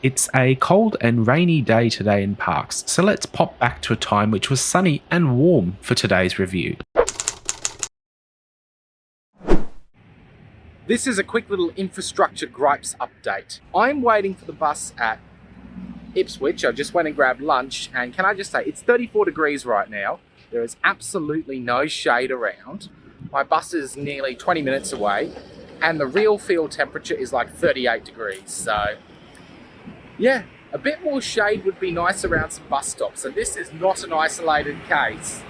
It's a cold and rainy day today in Parks, so let's pop back to a time which was sunny and warm for today's review. This is a quick little infrastructure gripes update. I'm waiting for the bus at Ipswich. I just went and grabbed lunch, and can I just say, it's 34 degrees right now. There is absolutely no shade around. My bus is nearly 20 minutes away, and the real field temperature is like 38 degrees. So yeah, a bit more shade would be nice around some bus stops, and this is not an isolated case.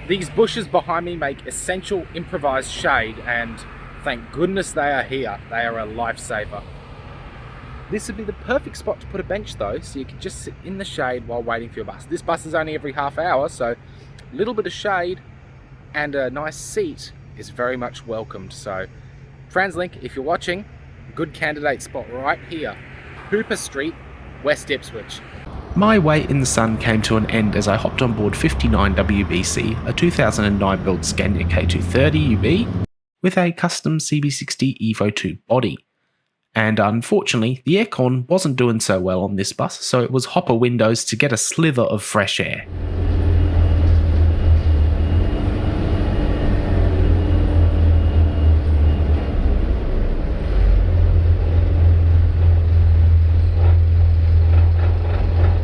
These bushes behind me make essential improvised shade, and thank goodness they are here. They are a lifesaver. This would be the perfect spot to put a bench though, so you can just sit in the shade while waiting for your bus. This bus is only every half hour, so a little bit of shade and a nice seat is very much welcomed. So TransLink, if you're watching, good candidate spot right here. Hooper Street, West Ipswich. My wait in the sun came to an end as I hopped on board 59WBC, a 2009 built Scania K230UB with a custom CB60 Evo 2 body. And unfortunately, the aircon wasn't doing so well on this bus, so it was hopper windows to get a slither of fresh air.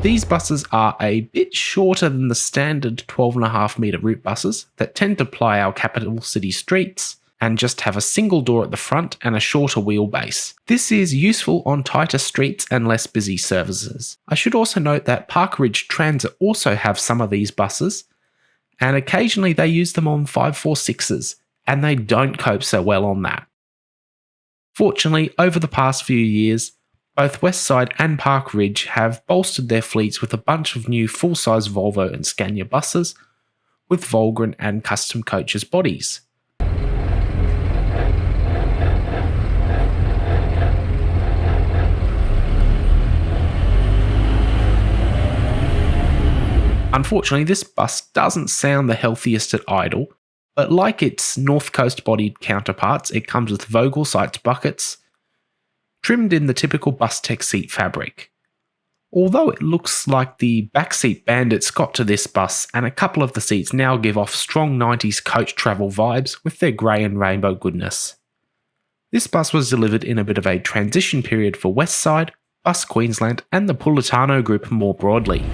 These buses are a bit shorter than the standard 12.5 metre route buses that tend to ply our capital city streets and just have a single door at the front and a shorter wheelbase. This is useful on tighter streets and less busy services. I should also note that Parkridge Transit also have some of these buses, and occasionally they use them on 546s, and they don't cope so well on that. Fortunately, over the past few years, both Westside and Parkridge have bolstered their fleets with a bunch of new full-size Volvo and Scania buses with Volgren and custom coaches bodies. Unfortunately, this bus doesn't sound the healthiest at idle, but like its North Coast bodied counterparts, it comes with Vogel sights buckets, trimmed in the typical bus tech seat fabric. Although it looks like the backseat bandits got to this bus, and a couple of the seats now give off strong 90s coach travel vibes with their grey and rainbow goodness. This bus was delivered in a bit of a transition period for Westside, Bus Queensland and the Pulitano Group more broadly.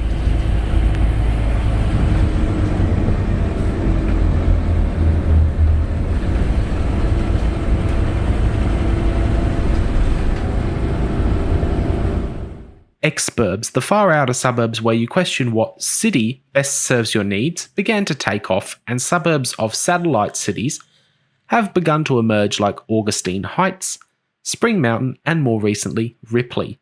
Exurbs, the far outer suburbs where you question what city best serves your needs, began to take off, and suburbs of satellite cities have begun to emerge like Augustine Heights, Spring Mountain, and more recently, Ripley.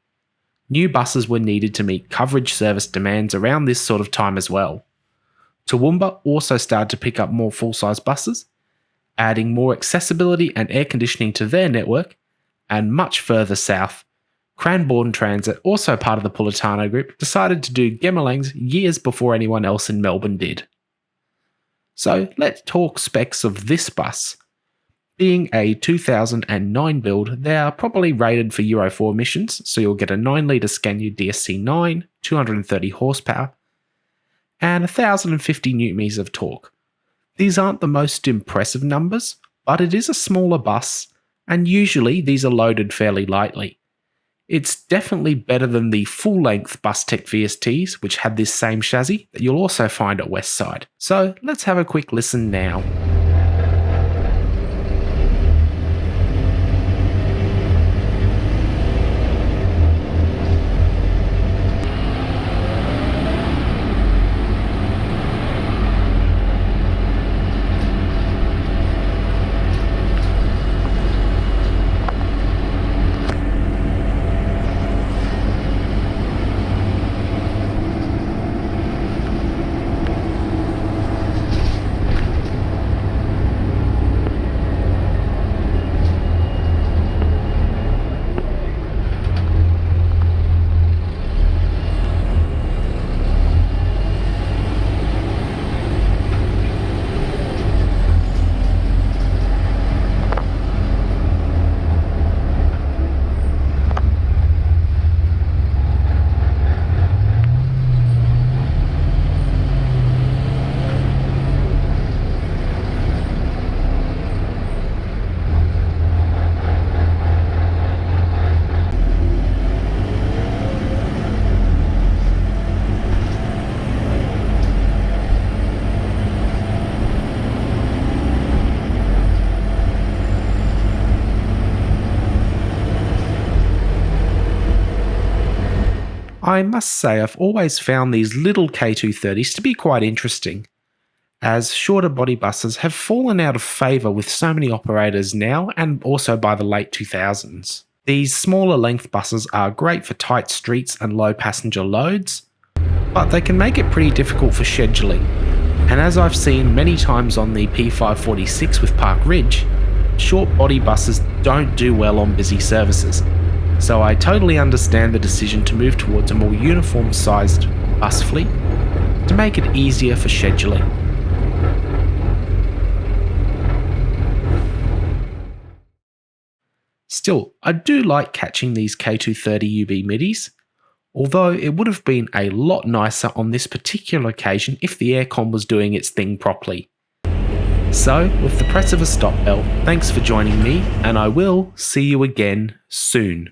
New buses were needed to meet coverage service demands around this sort of time as well. Toowoomba also started to pick up more full-size buses, adding more accessibility and air conditioning to their network, and much further south, Cranbourne Transit, also part of the Pulitano Group, decided to do Gemelangs years before anyone else in Melbourne did. So let's talk specs of this bus. Being a 2009 build, they are probably rated for Euro 4 emissions, so you'll get a 9-litre Scania DSC9, 230 horsepower, and 1050 Nm of torque. These aren't the most impressive numbers, but it is a smaller bus, and usually these are loaded fairly lightly. It's definitely better than the full-length BusTech VSTs, which had this same chassis that you'll also find at Westside. So let's have a quick listen now. I must say I've always found these little K230s to be quite interesting, as shorter body buses have fallen out of favour with so many operators now and also by the late 2000s. These smaller length buses are great for tight streets and low passenger loads, but they can make it pretty difficult for scheduling, and as I've seen many times on the P546 with Park Ridge, short body buses don't do well on busy services, so I totally understand the decision to move towards a more uniform sized bus fleet to make it easier for scheduling. Still, I do like catching these K230UB Midis, although it would have been a lot nicer on this particular occasion if the aircon was doing its thing properly. So, with the press of a stop bell, thanks for joining me, and I will see you again soon.